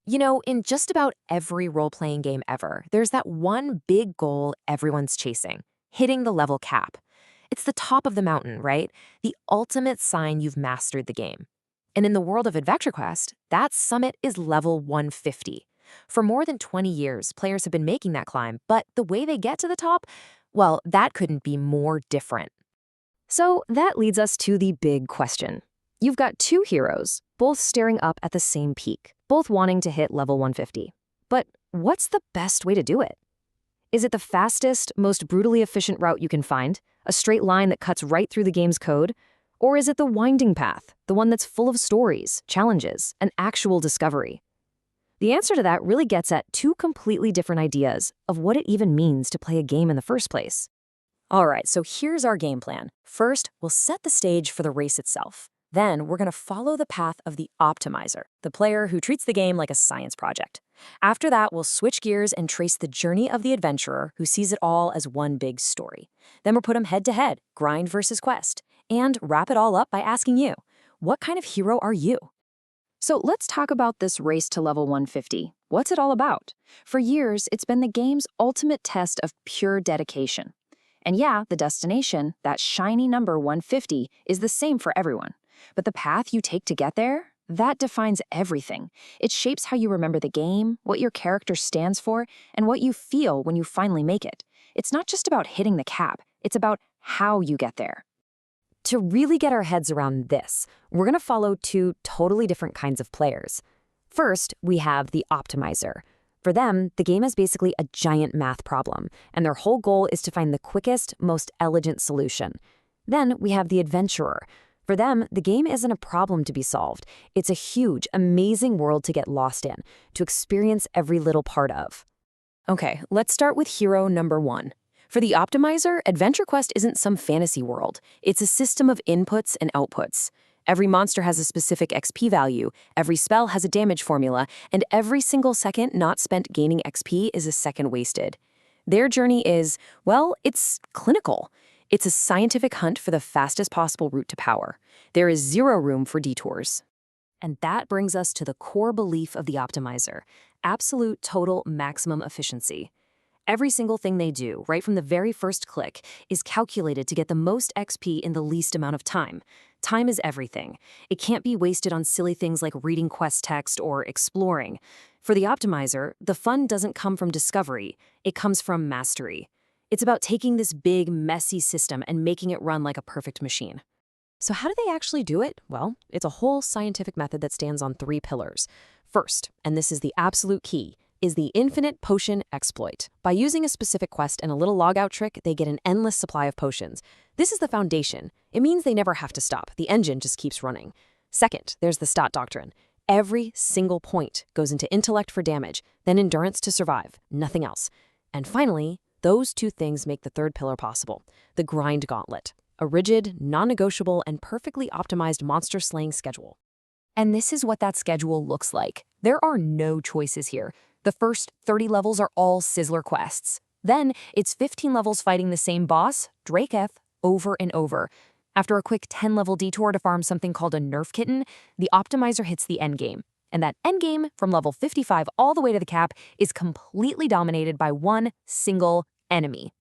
You know, in just about every role-playing game ever, there's that one big goal everyone's chasing, hitting the level cap. It's the top of the mountain, right? The ultimate sign you've mastered the game. And in the world of Adventure Quest, that summit is level 150. For more than 20 years, players have been making that climb, but the way they get to the top, well, that couldn't be more different. So that leads us to the big question. You've got two heroes, both staring up at the same peak, both wanting to hit level 150. But what's the best way to do it? Is it the fastest, most brutally efficient route you can find, a straight line that cuts right through the game's code? Or is it the winding path, the one that's full of stories, challenges, and actual discovery? The answer to that really gets at two completely different ideas of what it even means to play a game in the first place. All right, so here's our game plan. First, we'll set the stage for the race itself. Then, we're going to follow the path of the optimizer, the player who treats the game like a science project. After that, we'll switch gears and trace the journey of the adventurer who sees it all as one big story. Then we'll put them head-to-head, grind versus quest, and wrap it all up by asking you, what kind of hero are you? So let's talk about this race to level 150. What's it all about? For years, it's been the game's ultimate test of pure dedication. And yeah, the destination, that shiny number 150, is the same for everyone. But the path you take to get there, that defines everything. It shapes how you remember the game, what your character stands for, and what you feel when you finally make it. It's not just about hitting the cap, it's about how you get there. To really get our heads around this, we're going to follow two totally different kinds of players. First, we have the optimizer. For them, the game is basically a giant math problem, and their whole goal is to find the quickest, most elegant solution. Then we have the adventurer. For them, the game isn't a problem to be solved. It's a huge, amazing world to get lost in, to experience every little part of. Okay, let's start with hero number 1. For the optimizer, Adventure Quest isn't some fantasy world. It's a system of inputs and outputs. Every monster has a specific XP value, every spell has a damage formula, and every single second not spent gaining XP is a second wasted. Their journey is, well, it's clinical. It's a scientific hunt for the fastest possible route to power. There is zero room for detours. And that brings us to the core belief of the optimizer, absolute total maximum efficiency. Every single thing they do, right from the very first click, is calculated to get the most XP in the least amount of time. Time is everything. It can't be wasted on silly things like reading quest text or exploring. For the optimizer, the fun doesn't come from discovery, it comes from mastery. It's about taking this big, messy system and making it run like a perfect machine. So how do they actually do it? Well, it's a whole scientific method that stands on 3 pillars. First, and this is the absolute key, is the infinite potion exploit. By using a specific quest and a little logout trick, they get an endless supply of potions. This is the foundation. It means they never have to stop. The engine just keeps running. Second, there's the stat doctrine. Every single point goes into intellect for damage, then endurance to survive, nothing else. And finally, those two things make the third pillar possible, the grind gauntlet, a rigid, non-negotiable, and perfectly optimized monster-slaying schedule. And this is what that schedule looks like. There are no choices here. The first 30 levels are all Sizzler quests. Then it's 15 levels fighting the same boss, Draketh, over and over. After a quick 10-level detour to farm something called a Nerf Kitten, the optimizer hits the endgame. And that endgame, from level 55 all the way to the cap, is completely dominated by one single enemy.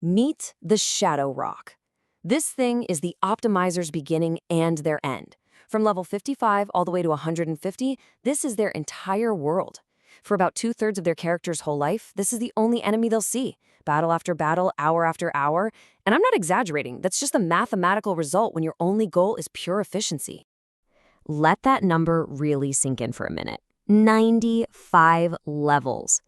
Meet the Shadow Roc. This thing is the optimizer's beginning and their end. From level 55 all the way to 150, this is their entire world. For about 2/3 of their character's whole life, this is the only enemy they'll see, battle after battle, hour after hour. And I'm not exaggerating, that's just a mathematical result when your only goal is pure efficiency. Let that number really sink in for a minute. 95 levels.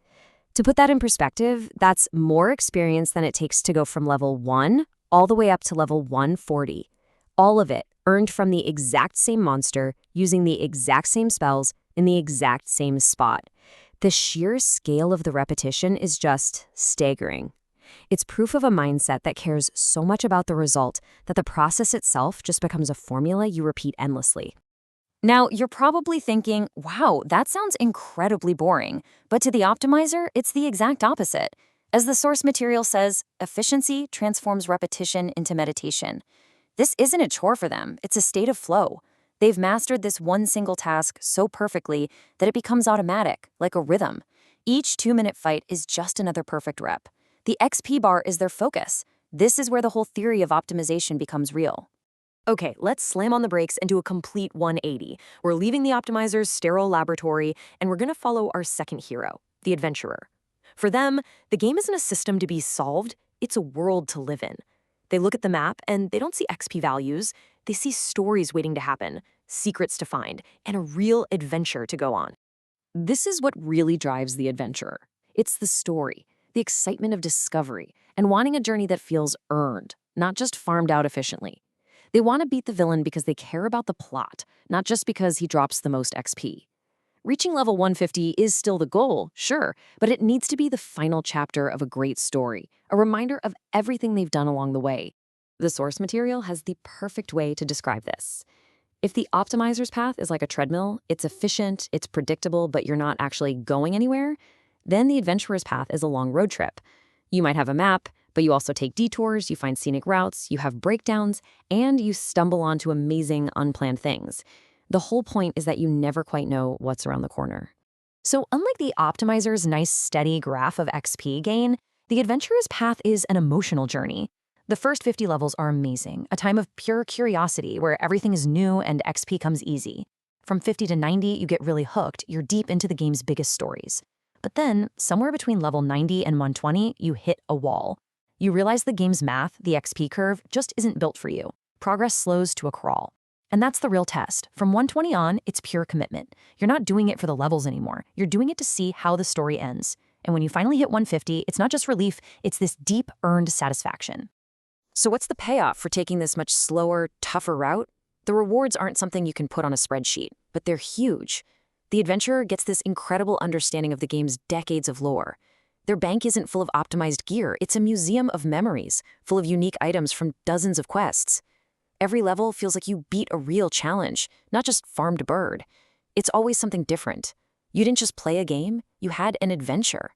To put that in perspective, that's more experience than it takes to go from level 1 all the way up to level 140. All of it earned from the exact same monster, using the exact same spells, in the exact same spot. The sheer scale of the repetition is just staggering. It's proof of a mindset that cares so much about the result that the process itself just becomes a formula you repeat endlessly. Now, you're probably thinking, wow, that sounds incredibly boring. But to the optimizer, it's the exact opposite. As the source material says, efficiency transforms repetition into meditation. This isn't a chore for them, it's a state of flow. They've mastered this one single task so perfectly that it becomes automatic, like a rhythm. Each 2-minute fight is just another perfect rep. The XP bar is their focus. This is where the whole theory of optimization becomes real. Okay, let's slam on the brakes and do a complete 180. We're leaving the optimizer's sterile laboratory, and we're going to follow our second hero, the adventurer. For them, the game isn't a system to be solved, it's a world to live in. They look at the map, and they don't see XP values. They see stories waiting to happen, secrets to find, and a real adventure to go on. This is what really drives the adventurer. It's the story, the excitement of discovery, and wanting a journey that feels earned, not just farmed out efficiently. They want to beat the villain because they care about the plot, not just because he drops the most XP. Reaching level 150 is still the goal, sure, but it needs to be the final chapter of a great story, a reminder of everything they've done along the way. The source material has the perfect way to describe this. If the optimizer's path is like a treadmill, it's efficient, it's predictable, but you're not actually going anywhere, then the adventurer's path is a long road trip. You might have a map, but you also take detours, you find scenic routes, you have breakdowns, and you stumble onto amazing, unplanned things. The whole point is that you never quite know what's around the corner. So unlike the optimizer's nice, steady graph of XP gain, the adventurer's path is an emotional journey. The first 50 levels are amazing, a time of pure curiosity where everything is new and XP comes easy. From 50 to 90, you get really hooked, you're deep into the game's biggest stories. But then, somewhere between level 90 and 120, you hit a wall. You realize the game's math, the XP curve, just isn't built for you. Progress slows to a crawl. And that's the real test. From 120 on, it's pure commitment. You're not doing it for the levels anymore. You're doing it to see how the story ends. And when you finally hit 150, it's not just relief, it's this deep, earned satisfaction. So what's the payoff for taking this much slower, tougher route? The rewards aren't something you can put on a spreadsheet, but they're huge. The adventurer gets this incredible understanding of the game's decades of lore. Their bank isn't full of optimized gear, it's a museum of memories, full of unique items from dozens of quests. Every level feels like you beat a real challenge, not just farmed a bird. It's always something different. You didn't just play a game, you had an adventure.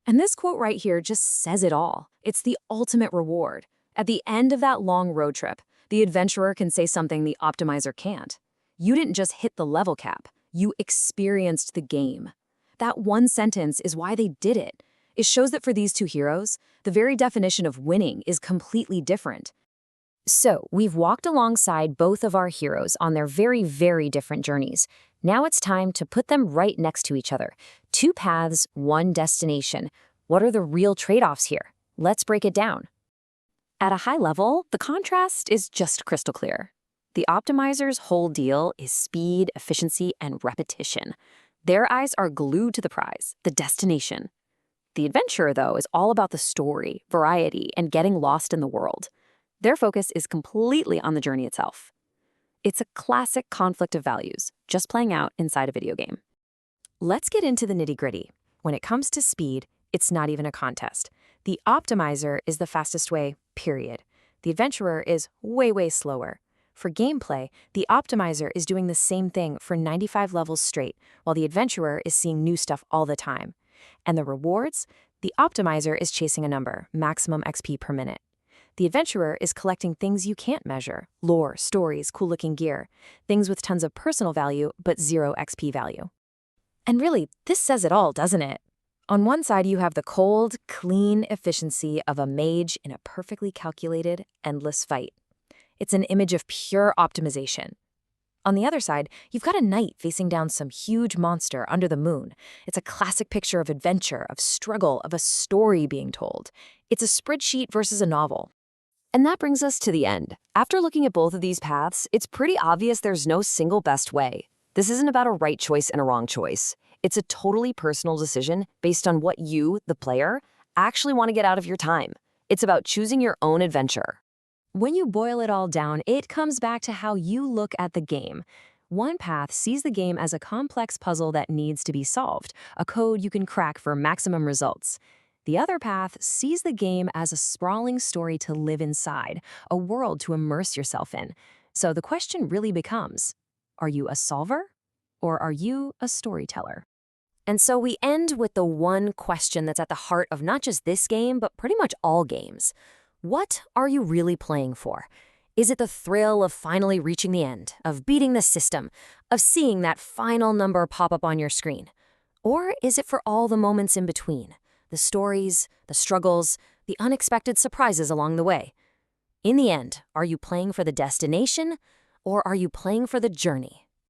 And this quote right here just says it all. It's the ultimate reward. At the end of that long road trip, the adventurer can say something the optimizer can't. You didn't just hit the level cap, you experienced the game. That one sentence is why they did it. It shows that for these two heroes, the very definition of winning is completely different. So, we've walked alongside both of our heroes on their very, very different journeys. Now it's time to put them right next to each other. Two paths, one destination. What are the real trade-offs here? Let's break it down. At a high level, the contrast is just crystal clear. The optimizer's whole deal is speed, efficiency, and repetition. Their eyes are glued to the prize, the destination. The adventurer, though, is all about the story, variety, and getting lost in the world. Their focus is completely on the journey itself. It's a classic conflict of values, just playing out inside a video game. Let's get into the nitty-gritty. When it comes to speed, it's not even a contest. The optimizer is the fastest way, period. The adventurer is way, way slower. For gameplay, the optimizer is doing the same thing for 95 levels straight, while the adventurer is seeing new stuff all the time. And the rewards? The optimizer is chasing a number, maximum XP per minute. The adventurer is collecting things you can't measure, lore, stories, cool-looking gear, things with tons of personal value but zero XP value. And really, this says it all, doesn't it? On one side, you have the cold, clean efficiency of a mage in a perfectly calculated, endless fight. It's an image of pure optimization. On the other side, you've got a knight facing down some huge monster under the moon. It's a classic picture of adventure, of struggle, of a story being told. It's a spreadsheet versus a novel. And that brings us to the end. After looking at both of these paths, it's pretty obvious there's no single best way. This isn't about a right choice and a wrong choice. It's a totally personal decision based on what you, the player, actually want to get out of your time. It's about choosing your own adventure. When you boil it all down, it comes back to how you look at the game. One path sees the game as a complex puzzle that needs to be solved, a code you can crack for maximum results. The other path sees the game as a sprawling story to live inside, a world to immerse yourself in. So the question really becomes, are you a solver or are you a storyteller? And so we end with the one question that's at the heart of not just this game, but pretty much all games. What are you really playing for? Is it the thrill of finally reaching the end, of beating the system, of seeing that final number pop up on your screen? Or is it for all the moments in between, the stories, the struggles, the unexpected surprises along the way? In the end, are you playing for the destination, or are you playing for the journey?